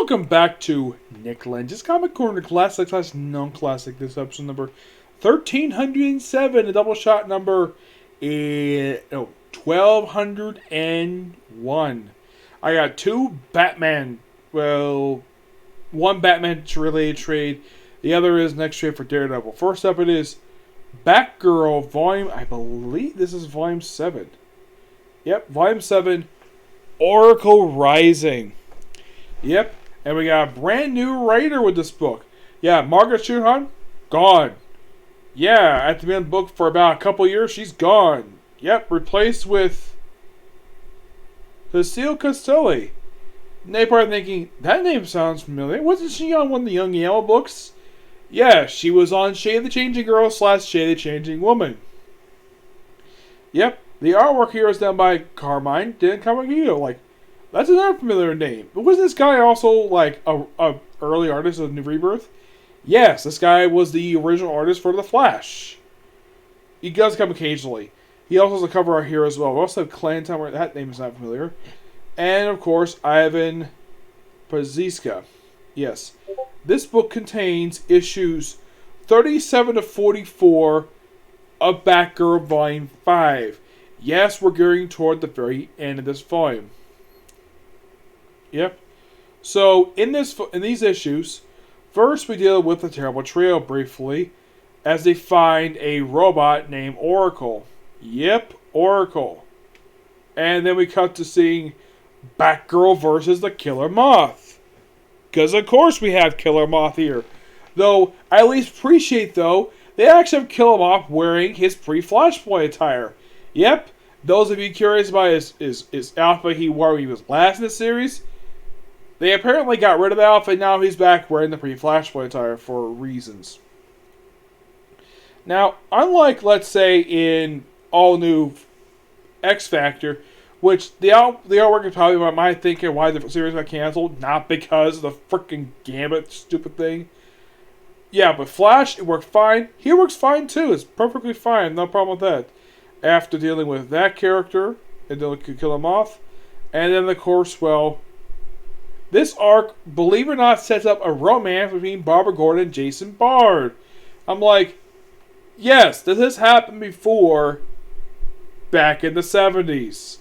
Welcome back to Nick Lenz's Comic Corner Classic / Non-Classic. This is episode number 1307, a double shot number 1201. I got two Batman, one Batman related trade, the other is next trade for Daredevil. First up it is Batgirl volume, I believe this is volume 7. Yep, volume 7, Oracle Rising. Yep, and we got a brand new writer with this book. Yeah, Margaret Schuhan, gone. Yeah, at the end of the book for about a couple years, she's gone. Yep, replaced with Cecile Castelli. And they probably thinking, that name sounds familiar. Wasn't she on one of the Young Yellow books? Yeah, she was on Shade the Changing Girl / Shade the Changing Woman. Yep, the artwork here is done by Carmine Dan Camagino. That's another familiar name. But was this guy also like a early artist of New Rebirth? Yes, this guy was the original artist for The Flash. He does come occasionally. He also has a cover art here as well. We also have Clanton, where that name is not familiar. And of course, Ivan Paziska. Yes. This book contains issues 37 to 44 of Batgirl Volume 5. Yes, we're gearing toward the very end of this volume. Yep. So, in these issues, first we deal with the Terrible Trio briefly, as they find a robot named Oracle. Yep, Oracle. And then we cut to seeing Batgirl versus the Killer Moth. Because of course we have Killer Moth here. Though, I at least appreciate they actually have Killer Moth wearing his pre-Flashpoint attire. Yep, those of you curious about his outfit he wore when he was last in the series, they apparently got rid of the outfit, now he's back wearing the pre-Flashpoint attire for reasons. Now, unlike, let's say, in all new X Factor, which the artwork is probably my thinking why the series got canceled, not because of the freaking Gambit stupid thing. Yeah, but Flash, it worked fine. He works fine too, it's perfectly fine, no problem with that. After dealing with that character, and dealing with Killer Moth, and then of course, this arc, believe it or not, sets up a romance between Barbara Gordon and Jason Bard. I'm like, yes, this has happened before, back in the 70s.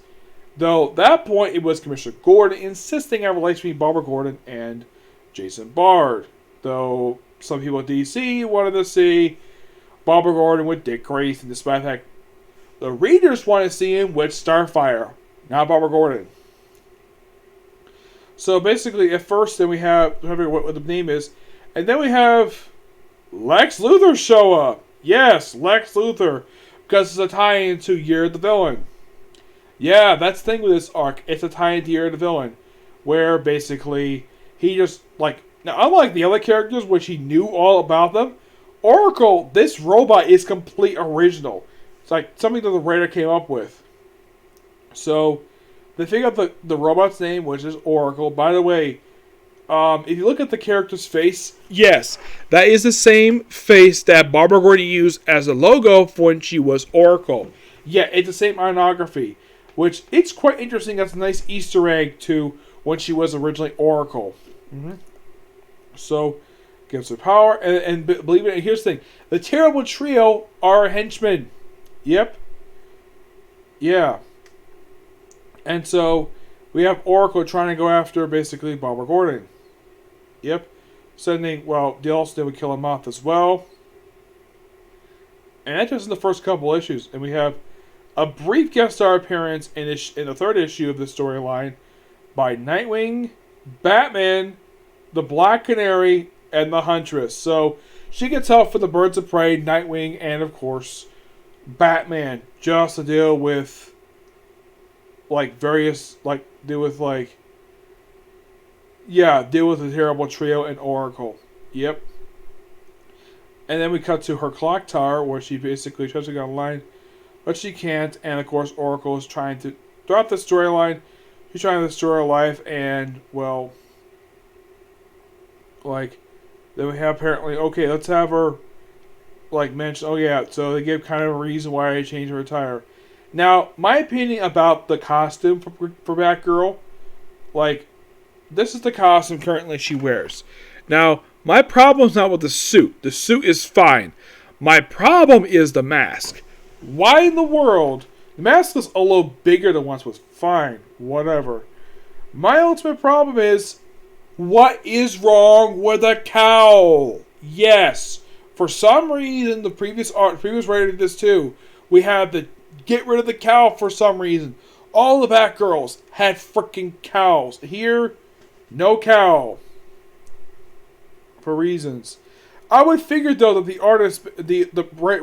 Though, at that point, it was Commissioner Gordon insisting on a relationship between Barbara Gordon and Jason Bard. Though, some people at DC wanted to see Barbara Gordon with Dick Grayson, despite the fact the readers want to see him with Starfire, not Barbara Gordon. So basically, at first, then we have, I don't know what the name is, and then we have Lex Luthor show up. Yes, Lex Luthor, because it's a tie-in to Year of the Villain. Yeah, that's the thing with this arc. It's a tie-in to Year of the Villain, where basically he just now unlike the other characters, which he knew all about them, Oracle, this robot is complete original. It's like something that the writer came up with. So they figured out the robot's name, which is Oracle. By the way, if you look at the character's face, yes, that is the same face that Barbara Gordon used as a logo for when she was Oracle. Yeah, it's the same iconography, which it's quite interesting. That's a nice Easter egg to when she was originally Oracle. Mm-hmm. So, gives her power, and believe it, here's the thing: the Terrible Trio are henchmen. Yep. Yeah. And so, we have Oracle trying to go after, basically, Barbara Gordon. Yep. They also did with Killer Moth as well. And that's just in the first couple issues. And we have a brief guest star appearance in the third issue of the storyline by Nightwing, Batman, the Black Canary, and the Huntress. So, she gets help for the Birds of Prey, Nightwing, and of course, Batman. Just to deal with deal with the Terrible Trio and Oracle. Yep. And then we cut to her clock tower, where she basically tries to get online, but she can't. And of course, Oracle is trying to, throughout the storyline, she's trying to destroy her life. And then we have apparently, okay, let's have her mention. Oh yeah, so they give kind of a reason why I changed her attire. Now, my opinion about the costume for Batgirl, this is the costume currently she wears. Now, my problem's not with the suit. The suit is fine. My problem is the mask. Why in the world? The mask is a little bigger than once was. Fine, whatever. My ultimate problem is, what is wrong with a cowl? Yes, for some reason the previous writer did this too. We had to get rid of the cowl for some reason. All the Batgirls had freaking cowls. Here, no cowl. For reasons. I would figure though that the artist, the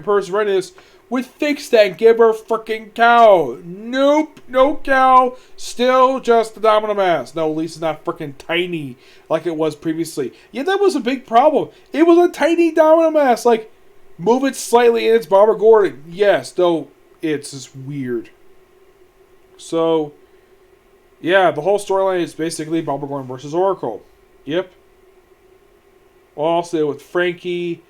person writing this, would fix that and give her a freaking cowl. Nope, no cowl. Still just the domino mask. No, at least it's not freaking tiny like it was previously. Yeah, that was a big problem. It was a tiny domino mask. Like, move it slightly and it's Barbara Gordon. Yes, though it's just weird. So, yeah, the whole storyline is basically Barbara Gordon versus Oracle. Yep. Also with Frankie,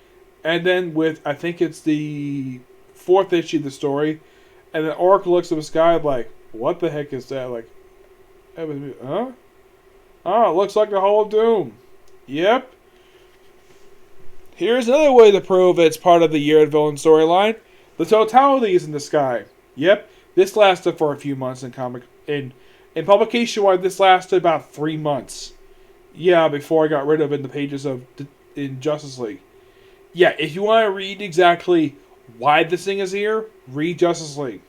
and then with, I think it's the 4th issue of the story, and then Oracle looks at the sky like, what the heck is that? Like, huh? Oh, it looks like the Hall of Doom. Yep. Here's another way to prove it's part of the Year of the Villain storyline. The totality is in the sky. Yep. This lasted for a few months in publication-wise, this lasted about 3 months. Yeah, before I got rid of it in the pages of in Justice League. Yeah, if you want to read exactly why this thing is here, read Justice League.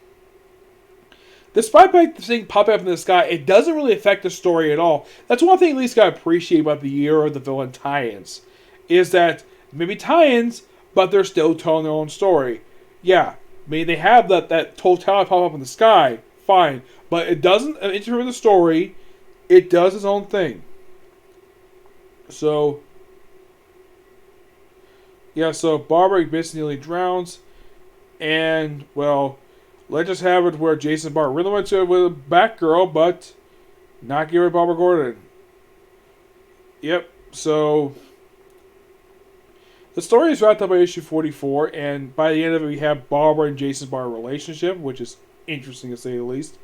Despite this thing popping up in the sky, it doesn't really affect the story at all. That's one thing at least I appreciate about the Year of the Villain tie-ins. Is that maybe tie-ins, but they're still telling their own story. Yeah, I mean, they have that totality pop up in the sky, fine. But it doesn't interfere with the story. It does its own thing. So, yeah, so Barbara basically nearly drowns. And, well, let's just have it where Jason Bart really went to it with Batgirl, but not give her Barbara Gordon. Yep, so the story is wrapped up by issue 44, and by the end of it, we have Barbara and Jason Bart relationship, which is interesting to say the least.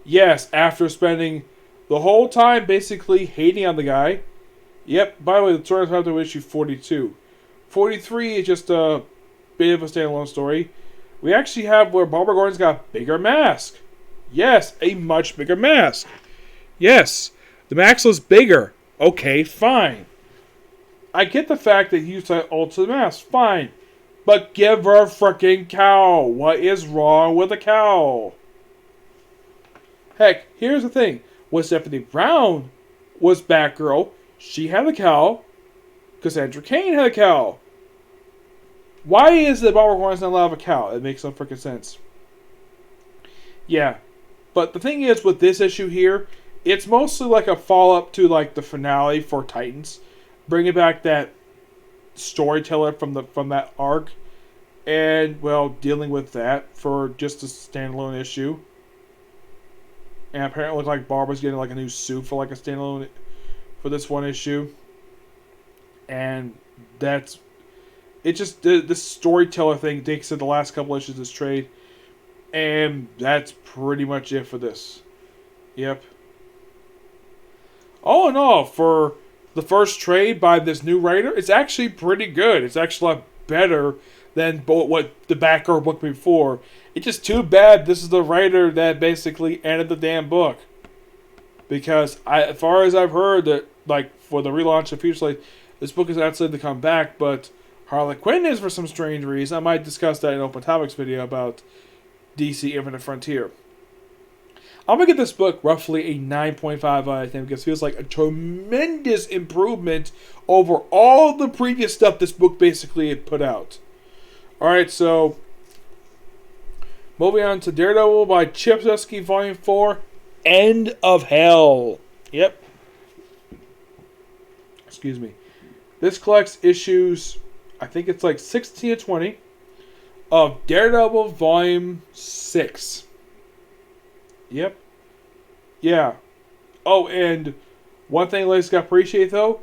Yes, after spending the whole time basically hating on the guy. Yep, by the way, the story is wrapped up by issue 42. 43 is just a bit of a standalone story. We actually have where Barbara Gordon's got a bigger mask. Yes, a much bigger mask. Yes, the mask was bigger. Okay, fine. I get the fact that you said alter the mask. Fine. But give her a freaking cowl. What is wrong with a cowl? Heck, here's the thing. When Stephanie Brown was Batgirl, she had a cowl. Cassandra Cain had a cowl. Why is it Barbara Gordon's not allowed to have a cowl? It makes no freaking sense. Yeah. But the thing is, with this issue here, it's mostly like a follow-up to like the finale for Titans. Bringing back that storyteller from that arc. And, well, dealing with that for just a standalone issue. And apparently it looks like Barbara's getting like a new suit for like a standalone for this one issue. And that's it. Just this storyteller thing takes in the last couple issues of this trade, and that's pretty much it for this. Yep. All in all, for the first trade by this new writer, it's actually pretty good. It's actually a lot better than what the Batgirl book before. It's just too bad this is the writer that basically ended the damn book. Because as far as I've heard, that like for the relaunch of Future Light, this book is actually to come back, but Harley Quinn is for some strange reason. I might discuss that in Open Topics video about DC Infinite Frontier. I'm going to give this book roughly a 9.5 out of 10 because it feels like a tremendous improvement over all the previous stuff this book basically had put out. Alright, so moving on to Daredevil by Chip Zdarsky, Volume 4, End of Hell. Yep. Excuse me. This collects issues, I think it's like 16 or 20, of Daredevil Volume 6. Yep. Yeah. Oh, and one thing ladies got to appreciate though,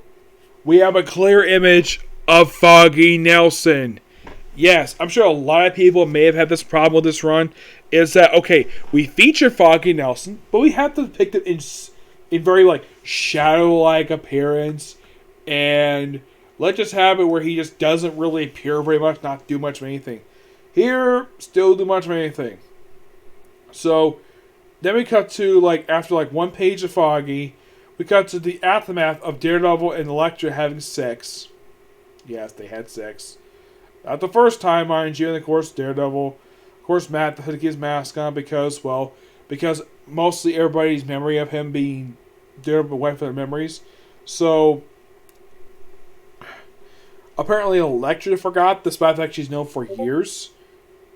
we have a clear image of Foggy Nelson. Yes, I'm sure a lot of people may have had this problem with this run, is that, okay, we feature Foggy Nelson, but we have to depict him in in very like shadow-like appearance, and let's just have it where he just doesn't really appear very much, not do much of anything. Here, still do much of anything. So then we cut to like after like one page of Foggy, we cut to the aftermath of Daredevil and Elektra having sex. Yes, they had sex. Not the first time, mind you, and of course Daredevil, of course Matt had to get his mask on because mostly everybody's memory of him being Daredevil wiped their memories. So apparently Elektra forgot, despite the fact she's known for years.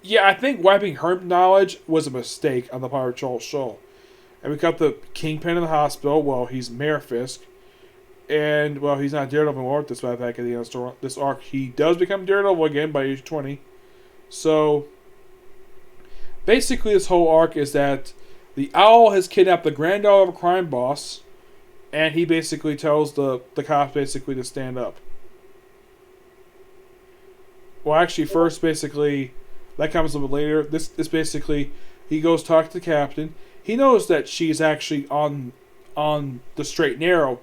Yeah, I think wiping her knowledge was a mistake on the part of Charles Shaw. And we got the Kingpin in the hospital. Well, he's Mayor Fisk. And, well, he's not Daredevil anymore, despite the fact that at the end of this arc, he does become Daredevil again by age 20. So, basically this whole arc is that the Owl has kidnapped the granddaughter of a crime boss, and he basically tells the cops basically to stand up. Well, actually, first, basically, that comes a little bit later. This basically, he goes talk to the captain. He knows that she's actually on the straight and narrow,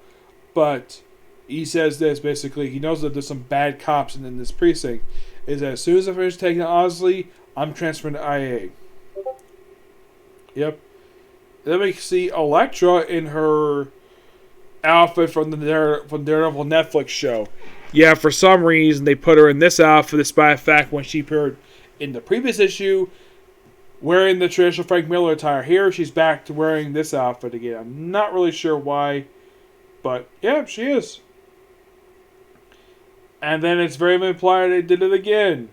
but he says this, basically, he knows that there's some bad cops in this precinct. Is that as soon as I finish taking it honestly, I'm transferring to IA. Yep. Then we see Elektra in her outfit from the Daredevil Netflix show. Yeah, for some reason they put her in this outfit, despite the fact when she appeared in the previous issue wearing the traditional Frank Miller attire. Here she's back to wearing this outfit again. I'm not really sure why, but yeah, she is. And then it's very implied they did it again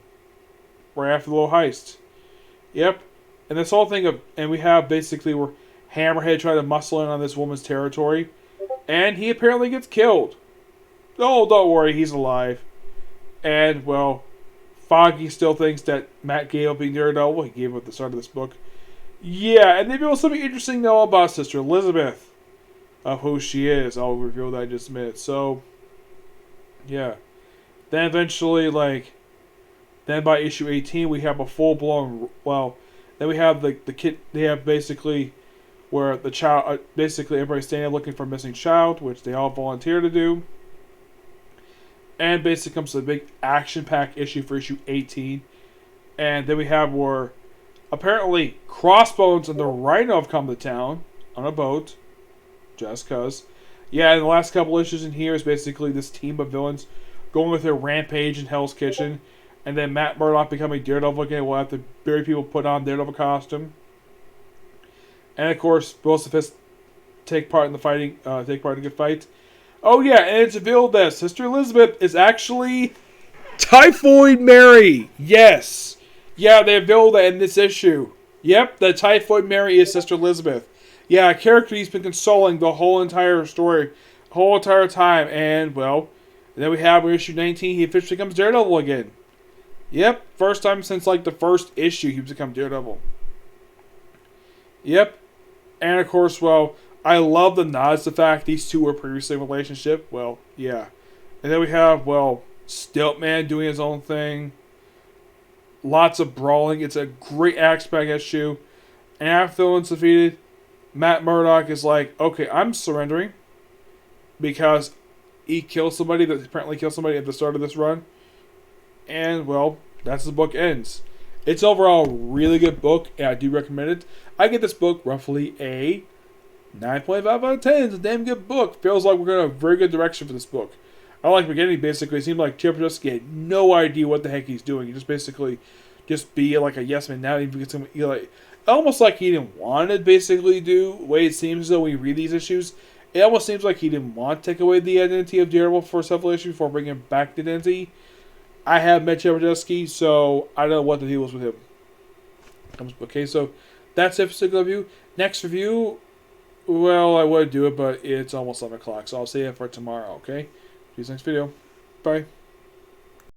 right after the little heist. Yep. And this whole thing and we have basically where Hammerhead tried to muscle in on this woman's territory, and he apparently gets killed. Oh, don't worry, he's alive. And, well, Foggy still thinks that Matt Gale being Daredevil, he gave up at the start of this book. Yeah, and they reveal something interesting to know about Sister Elizabeth, of who she is. I'll reveal that in just a minute. So, yeah. Then eventually, then by issue 18, we have a full-blown, then we have the kid, they have basically where the child, basically everybody's standing there looking for a missing child, which they all volunteer to do. And basically comes to the big action-packed issue for issue 18. And then we have where apparently Crossbones and the Rhino have come to town on a boat. Just cause. Yeah, and the last couple issues in here is basically this team of villains going with their rampage in Hell's Kitchen. And then Matt Murdock becoming Daredevil again. We'll have to bury people put on Daredevil costume. And of course, both of us take part in the fighting, take part in a good fight. Oh yeah, and it's revealed that Sister Elizabeth is actually Typhoid Mary. Yes. Yeah, they revealed that in this issue. Yep, the Typhoid Mary is Sister Elizabeth. Yeah, a character he's been consoling the whole entire story, whole entire time. And, well, then we have in issue 19, he officially becomes Daredevil again. Yep, first time since, the first issue he's become Daredevil. Yep. And, of course, well, I love the nods to the fact these two were previously in a relationship. Well, yeah. And then we have, Stiltman doing his own thing. Lots of brawling. It's a great action-packed issue. And after villains defeated, Matt Murdock is like, okay, I'm surrendering. Because he killed somebody that apparently killed somebody at the start of this run. And, that's the book ends. It's overall a really good book, and I do recommend it. I give this book roughly a 9.5 out of 10. It's a damn good book. Feels like we're going in a very good direction for this book. I like the beginning, basically. It seemed like Chip Zdarsky had no idea what the heck he's doing. He just basically be like a yes man. Now he gets almost like he didn't want to basically do the way it seems as though when you read these issues. It almost seems like he didn't want to take away the identity of Daredevil for several issues before bringing back the identity. I have met Chip Zdarsky, so I don't know what the deal was with him. Okay, so that's it for this review. Next review, I would do it, but it's almost 11 o'clock, so I'll save it for tomorrow, okay? See you next video. Bye.